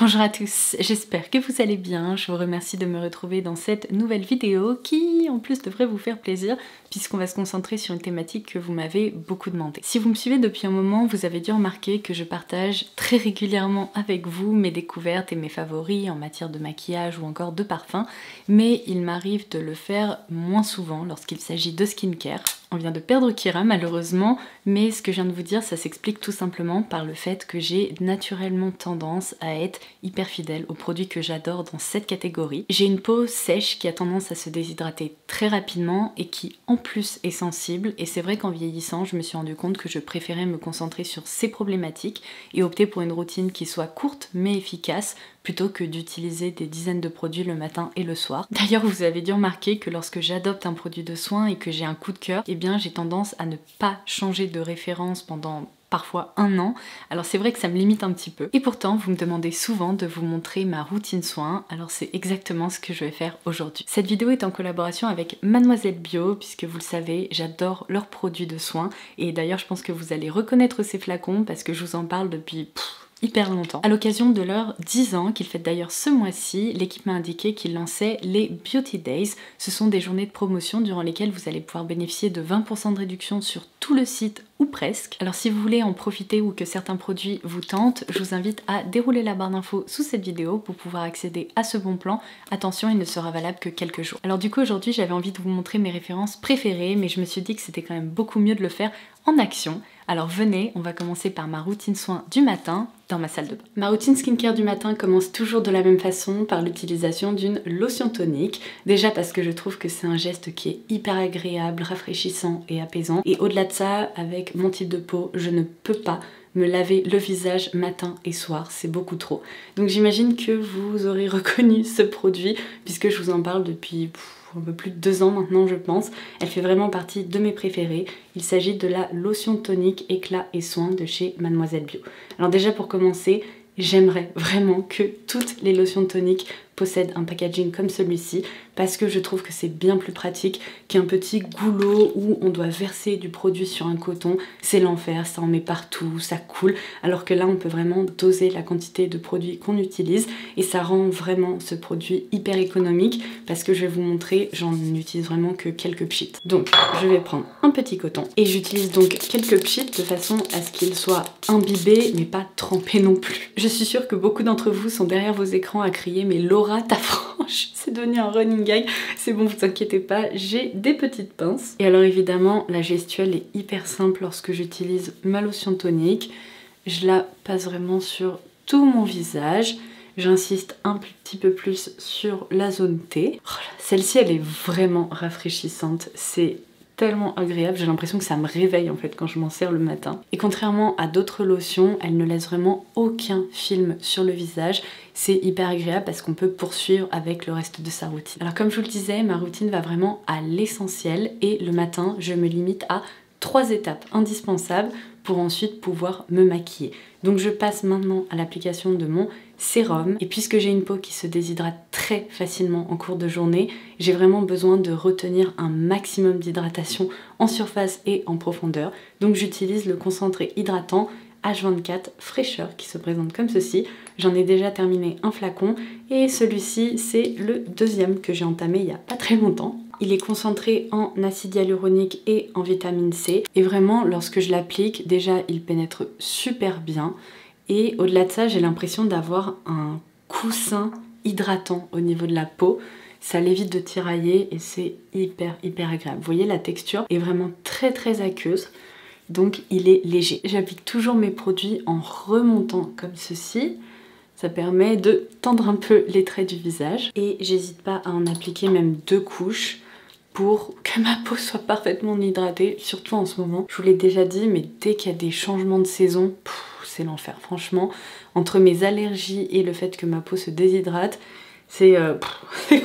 Bonjour à tous, j'espère que vous allez bien. Je vous remercie de me retrouver dans cette nouvelle vidéo qui en plus devrait vous faire plaisir puisqu'on va se concentrer sur une thématique que vous m'avez beaucoup demandé. Si vous me suivez depuis un moment, vous avez dû remarquer que je partage très régulièrement avec vous mes découvertes et mes favoris en matière de maquillage ou encore de parfum, mais il m'arrive de le faire moins souvent lorsqu'il s'agit de skincare. On vient de perdre Kira malheureusement, mais ce que je viens de vous dire, ça s'explique tout simplement par le fait que j'ai naturellement tendance à être hyper fidèle aux produits que j'adore dans cette catégorie. J'ai une peau sèche qui a tendance à se déshydrater très rapidement et qui en plus est sensible, et c'est vrai qu'en vieillissant, je me suis rendu compte que je préférais me concentrer sur ces problématiques et opter pour une routine qui soit courte mais efficace, plutôt que d'utiliser des dizaines de produits le matin et le soir. D'ailleurs, vous avez dû remarquer que lorsque j'adopte un produit de soin et que j'ai un coup de cœur, eh bien j'ai tendance à ne pas changer de référence pendant parfois un an. Alors c'est vrai que ça me limite un petit peu. Et pourtant, vous me demandez souvent de vous montrer ma routine soin, alors c'est exactement ce que je vais faire aujourd'hui. Cette vidéo est en collaboration avec Mademoiselle Bio, puisque vous le savez, j'adore leurs produits de soin. Et d'ailleurs, je pense que vous allez reconnaître ces flacons parce que je vous en parle depuis hyper longtemps. À l'occasion de leurs 10 ans, qu'ils fêtent d'ailleurs ce mois-ci, l'équipe m'a indiqué qu'ils lançaient les Beauty Days. Ce sont des journées de promotion durant lesquelles vous allez pouvoir bénéficier de 20% de réduction sur tout le site ou presque. Alors si vous voulez en profiter ou que certains produits vous tentent, je vous invite à dérouler la barre d'infos sous cette vidéo pour pouvoir accéder à ce bon plan. Attention, il ne sera valable que quelques jours. Alors du coup aujourd'hui j'avais envie de vous montrer mes références préférées, mais je me suis dit que c'était quand même beaucoup mieux de le faire en action. Alors venez, on va commencer par ma routine soin du matin dans ma salle de bain. Ma routine skincare du matin commence toujours de la même façon, par l'utilisation d'une lotion tonique. Déjà parce que je trouve que c'est un geste qui est hyper agréable, rafraîchissant et apaisant. Et au-delà de ça, avec mon type de peau, je ne peux pas me laver le visage matin et soir, c'est beaucoup trop. Donc j'imagine que vous aurez reconnu ce produit puisque je vous en parle depuis un peu plus de 2 ans maintenant je pense. Elle fait vraiment partie de mes préférés. Il s'agit de la lotion tonique éclat et soin de chez Mademoiselle Bio. Alors déjà pour commencer, j'aimerais vraiment que toutes les lotions toniques possèdent un packaging comme celui-ci parce que je trouve que c'est bien plus pratique qu'un petit goulot où on doit verser du produit sur un coton. C'est l'enfer, ça en met partout, ça coule, alors que là on peut vraiment doser la quantité de produits qu'on utilise et ça rend vraiment ce produit hyper économique parce que je vais vous montrer, j'en utilise vraiment que quelques pchits. Donc je vais prendre un petit coton et j'utilise donc quelques pchits de façon à ce qu'ils soient imbibés mais pas trempés non plus. Je suis sûre que beaucoup d'entre vous sont derrière vos écrans à crier mais Laura, ta frange, c'est devenu un running gag. C'est bon, vous inquiétez pas, j'ai des petites pinces. Et alors évidemment, la gestuelle est hyper simple lorsque j'utilise ma lotion tonique. Je la passe vraiment sur tout mon visage. J'insiste un petit peu plus sur la zone T. Oh, celle-ci, elle est vraiment rafraîchissante. C'est tellement agréable, j'ai l'impression que ça me réveille en fait quand je m'en sers le matin. Et contrairement à d'autres lotions, elle ne laisse vraiment aucun film sur le visage. C'est hyper agréable parce qu'on peut poursuivre avec le reste de sa routine. Alors comme je vous le disais, ma routine va vraiment à l'essentiel et le matin, je me limite à 3 étapes indispensables pour ensuite pouvoir me maquiller. Donc je passe maintenant à l'application de mon sérum et puisque j'ai une peau qui se déshydrate très facilement en cours de journée, j'ai vraiment besoin de retenir un maximum d'hydratation en surface et en profondeur. Donc j'utilise le concentré hydratant H24 fraîcheur qui se présente comme ceci. J'en ai déjà terminé un flacon et celui-ci c'est le deuxième que j'ai entamé il y a pas très longtemps. Il est concentré en acide hyaluronique et en vitamine C et vraiment lorsque je l'applique, déjà il pénètre super bien et au-delà de ça j'ai l'impression d'avoir un coussin hydratant au niveau de la peau. Ça l'évite de tirailler et c'est hyper agréable. Vous voyez, la texture est vraiment très aqueuse. Donc il est léger. J'applique toujours mes produits en remontant comme ceci. Ça permet de tendre un peu les traits du visage. Et j'hésite pas à en appliquer même 2 couches pour que ma peau soit parfaitement hydratée, surtout en ce moment. Je vous l'ai déjà dit, mais dès qu'il y a des changements de saison, c'est l'enfer. Franchement, entre mes allergies et le fait que ma peau se déshydrate, c'est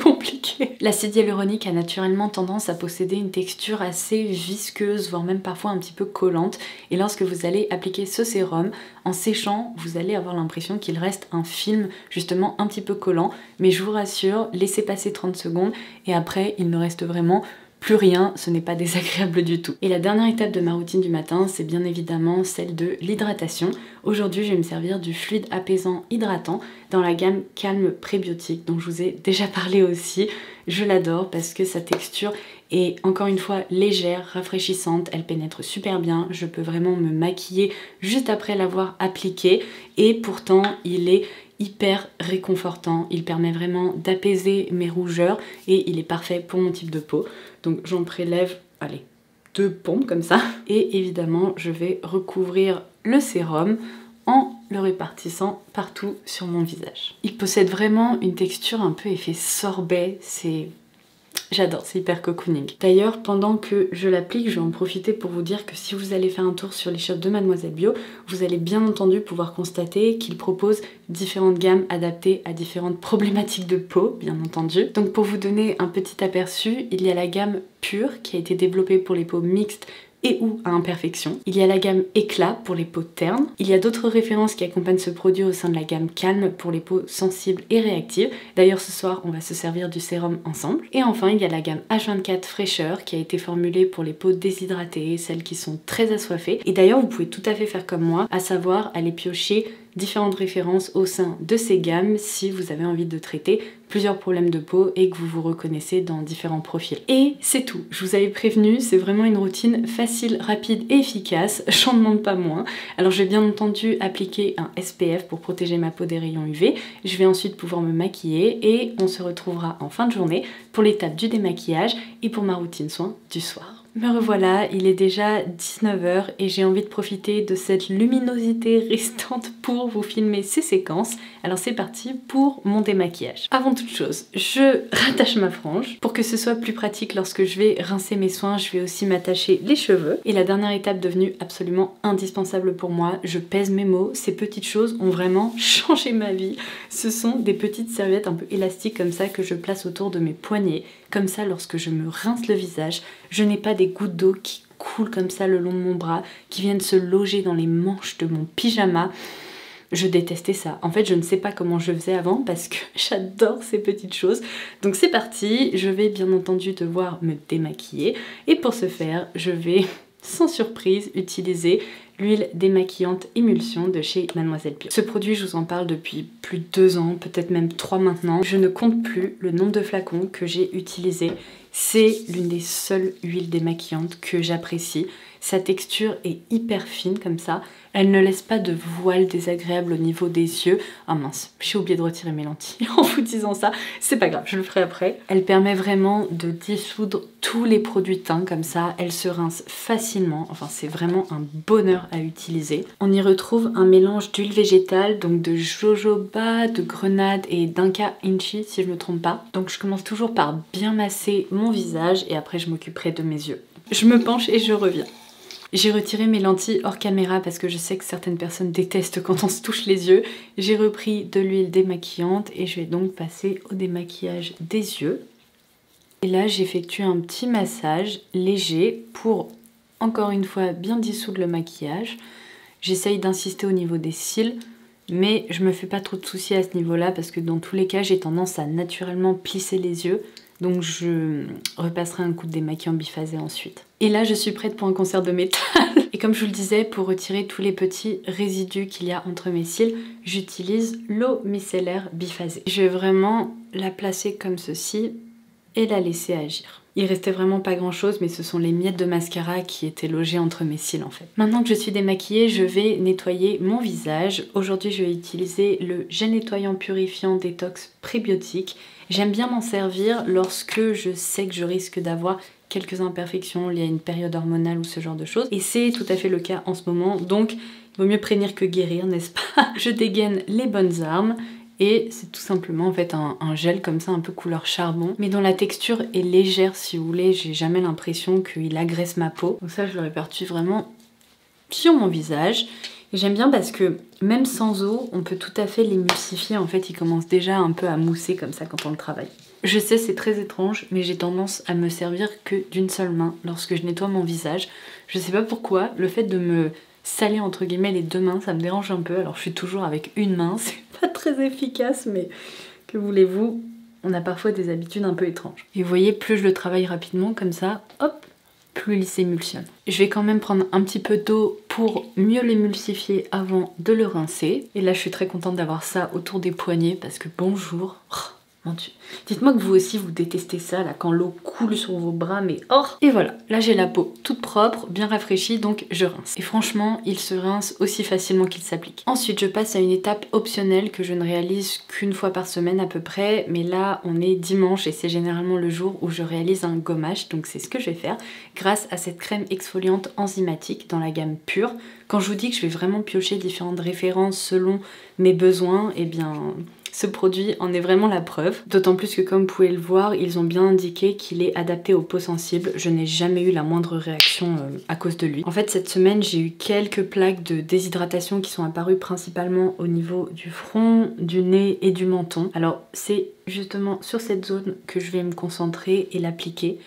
compliqué. L'acide hyaluronique a naturellement tendance à posséder une texture assez visqueuse, voire même parfois un petit peu collante. Et lorsque vous allez appliquer ce sérum, en séchant, vous allez avoir l'impression qu'il reste un film justement un petit peu collant. Mais je vous rassure, laissez passer 30 secondes et après, il ne reste vraiment plus rien, ce n'est pas désagréable du tout. Et la dernière étape de ma routine du matin, c'est bien évidemment celle de l'hydratation. Aujourd'hui, je vais me servir du fluide apaisant hydratant dans la gamme Calme Prébiotique, dont je vous ai déjà parlé aussi. Je l'adore parce que sa texture est encore une fois légère, rafraîchissante, elle pénètre super bien, je peux vraiment me maquiller juste après l'avoir appliqué et pourtant il est hyper réconfortant, il permet vraiment d'apaiser mes rougeurs et il est parfait pour mon type de peau. Donc j'en prélève, allez, 2 pompes comme ça. Et évidemment, je vais recouvrir le sérum en le répartissant partout sur mon visage. Il possède vraiment une texture un peu effet sorbet, j'adore, c'est hyper cocooning. D'ailleurs, pendant que je l'applique, je vais en profiter pour vous dire que si vous allez faire un tour sur les shops de Mademoiselle Bio, vous allez bien entendu pouvoir constater qu'il propose différentes gammes adaptées à différentes problématiques de peau, bien entendu. Donc pour vous donner un petit aperçu, il y a la gamme Pure qui a été développée pour les peaux mixtes et ou à imperfection. Il y a la gamme Éclat pour les peaux ternes. Il y a d'autres références qui accompagnent ce produit au sein de la gamme Calme pour les peaux sensibles et réactives. D'ailleurs ce soir on va se servir du sérum ensemble. Et enfin il y a la gamme H24 Fraîcheur qui a été formulée pour les peaux déshydratées, celles qui sont très assoiffées. Et d'ailleurs vous pouvez tout à fait faire comme moi, à savoir aller piocher différentes références au sein de ces gammes si vous avez envie de traiter plusieurs problèmes de peau et que vous vous reconnaissez dans différents profils. Et c'est tout, je vous avais prévenu, c'est vraiment une routine facile, rapide et efficace, j'en demande pas moins. Alors je vais bien entendu appliquer un SPF pour protéger ma peau des rayons UV, je vais ensuite pouvoir me maquiller et on se retrouvera en fin de journée pour l'étape du démaquillage et pour ma routine soin du soir. Me revoilà, il est déjà 19 h et j'ai envie de profiter de cette luminosité restante pour vous filmer ces séquences. Alors c'est parti pour mon démaquillage. Avant toute chose, je rattache ma frange. Pour que ce soit plus pratique lorsque je vais rincer mes soins, je vais aussi m'attacher les cheveux. Et la dernière étape devenue absolument indispensable pour moi, je pèse mes mots. Ces petites choses ont vraiment changé ma vie. Ce sont des petites serviettes un peu élastiques comme ça que je place autour de mes poignets. Comme ça, lorsque je me rince le visage, je n'ai pas des gouttes d'eau qui coulent comme ça le long de mon bras, qui viennent se loger dans les manches de mon pyjama. Je détestais ça. En fait, je ne sais pas comment je faisais avant parce que j'adore ces petites choses. Donc c'est parti, je vais bien entendu devoir me démaquiller. Et pour ce faire, je vais, sans surprise, utiliser l'huile démaquillante émulsion de chez Mademoiselle Bio. Ce produit, je vous en parle depuis plus de 2 ans, peut-être même 3 maintenant. Je ne compte plus le nombre de flacons que j'ai utilisés. C'est l'une des seules huiles démaquillantes que j'apprécie. Sa texture est hyper fine comme ça. Elle ne laisse pas de voile désagréable au niveau des yeux. Ah mince, j'ai oublié de retirer mes lentilles en vous disant ça. C'est pas grave, je le ferai après. Elle permet vraiment de dissoudre tous les produits teints comme ça. Elle se rince facilement. Enfin, c'est vraiment un bonheur à utiliser. On y retrouve un mélange d'huile végétale, donc de jojoba, de grenade et d'inca inchi si je me trompe pas. Donc je commence toujours par bien masser mon visage et après je m'occuperai de mes yeux. Je me penche et je reviens. J'ai retiré mes lentilles hors caméra parce que je sais que certaines personnes détestent quand on se touche les yeux. J'ai repris de l'huile démaquillante et je vais donc passer au démaquillage des yeux. Et là j'effectue un petit massage léger pour encore une fois bien dissoudre le maquillage. J'essaye d'insister au niveau des cils, mais je me fais pas trop de soucis à ce niveau-là parce que dans tous les cas j'ai tendance à naturellement plisser les yeux. Donc je repasserai un coup de démaquillant biphasé ensuite. Et là je suis prête pour un concert de métal. Et comme je vous le disais, pour retirer tous les petits résidus qu'il y a entre mes cils, j'utilise l'eau micellaire biphasée. Je vais vraiment la placer comme ceci et la laisser agir. Il restait vraiment pas grand chose, mais ce sont les miettes de mascara qui étaient logées entre mes cils en fait. Maintenant que je suis démaquillée, je vais nettoyer mon visage. Aujourd'hui je vais utiliser le gel nettoyant purifiant détox prébiotique. J'aime bien m'en servir lorsque je sais que je risque d'avoir quelques imperfections liées à une période hormonale ou ce genre de choses. Et c'est tout à fait le cas en ce moment, donc il vaut mieux prévenir que guérir, n'est-ce pas? Je dégaine les bonnes armes. Et c'est tout simplement en fait un gel comme ça un peu couleur charbon, mais dont la texture est légère si vous voulez. J'ai jamais l'impression qu'il agresse ma peau. Donc ça je le répercute vraiment sur mon visage. Et j'aime bien parce que même sans eau, on peut tout à fait l'émulsifier. En fait il commence déjà un peu à mousser comme ça quand on le travaille. Je sais c'est très étrange, mais j'ai tendance à me servir que d'une seule main lorsque je nettoie mon visage. Je sais pas pourquoi, le fait de me saler entre guillemets les 2 mains, ça me dérange un peu. Alors je suis toujours avec une main, c'est pas très efficace, mais que voulez-vous, on a parfois des habitudes un peu étranges. Et vous voyez, plus je le travaille rapidement comme ça, hop, plus il s'émulsionne. Je vais quand même prendre un petit peu d'eau pour mieux l'émulsifier avant de le rincer. Et là, je suis très contente d'avoir ça autour des poignets parce que bonjour. Oh, mon Dieu. Dites-moi que vous aussi vous détestez ça là quand l'eau coule sur vos bras, mais oh. Et voilà, là j'ai la peau toute propre, bien rafraîchie, donc je rince. Et franchement, il se rince aussi facilement qu'il s'applique. Ensuite, je passe à une étape optionnelle que je ne réalise qu'une fois par semaine à peu près, mais là on est dimanche et c'est généralement le jour où je réalise un gommage, donc c'est ce que je vais faire grâce à cette crème exfoliante enzymatique dans la gamme pure. Quand je vous dis que je vais vraiment piocher différentes références selon mes besoins, eh bien ce produit en est vraiment la preuve, d'autant plus que comme vous pouvez le voir, ils ont bien indiqué qu'il est adapté aux peaux sensibles. Je n'ai jamais eu la moindre réaction à cause de lui. En fait, cette semaine, j'ai eu quelques plaques de déshydratation qui sont apparues principalement au niveau du front, du nez et du menton. Alors, c'est justement sur cette zone que je vais me concentrer et l'appliquer.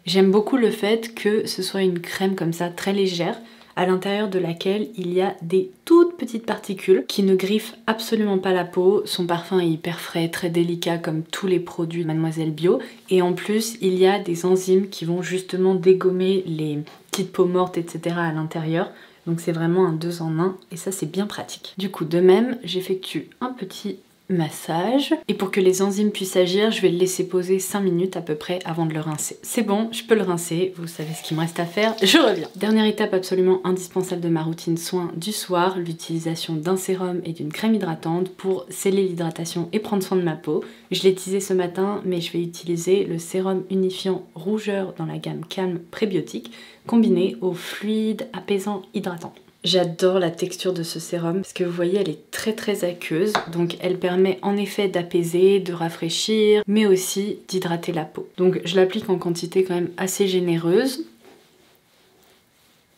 J'aime beaucoup le fait que ce soit une crème comme ça, très légère, à l'intérieur de laquelle il y a des toutes petites particules qui ne griffent absolument pas la peau. Son parfum est hyper frais, très délicat comme tous les produits Mademoiselle Bio. Et en plus, il y a des enzymes qui vont justement dégommer les petites peaux mortes, etc. à l'intérieur. Donc c'est vraiment un 2 en 1 et ça c'est bien pratique. Du coup, de même, j'effectue un petit massage et pour que les enzymes puissent agir, je vais le laisser poser 5 minutes à peu près avant de le rincer. C'est bon, je peux le rincer, vous savez ce qu'il me reste à faire, je reviens. Dernière étape absolument indispensable de ma routine soin du soir, l'utilisation d'un sérum et d'une crème hydratante pour sceller l'hydratation et prendre soin de ma peau. Je l'ai utilisé ce matin, mais je vais utiliser le sérum unifiant rougeur dans la gamme Calme Prébiotique combiné au fluide apaisant hydratant. J'adore la texture de ce sérum parce que vous voyez elle est très aqueuse, donc elle permet en effet d'apaiser, de rafraîchir mais aussi d'hydrater la peau. Donc je l'applique en quantité quand même assez généreuse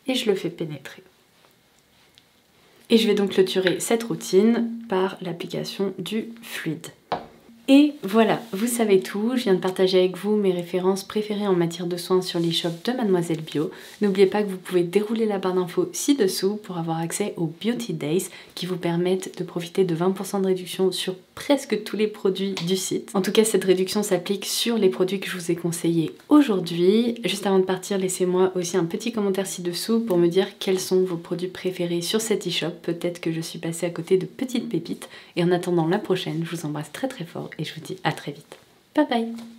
et je le fais pénétrer. Et je vais donc clôturer cette routine par l'application du fluide. Et voilà, vous savez tout, je viens de partager avec vous mes références préférées en matière de soins sur l'e-shop de Mademoiselle Bio. N'oubliez pas que vous pouvez dérouler la barre d'infos ci-dessous pour avoir accès aux Beauty Days qui vous permettent de profiter de 20% de réduction sur presque tous les produits du site. En tout cas, cette réduction s'applique sur les produits que je vous ai conseillés aujourd'hui. Juste avant de partir, laissez-moi aussi un petit commentaire ci-dessous pour me dire quels sont vos produits préférés sur cet e-shop. Peut-être que je suis passée à côté de petites pépites. Et en attendant la prochaine, je vous embrasse très fort et je vous dis à très vite. Bye bye!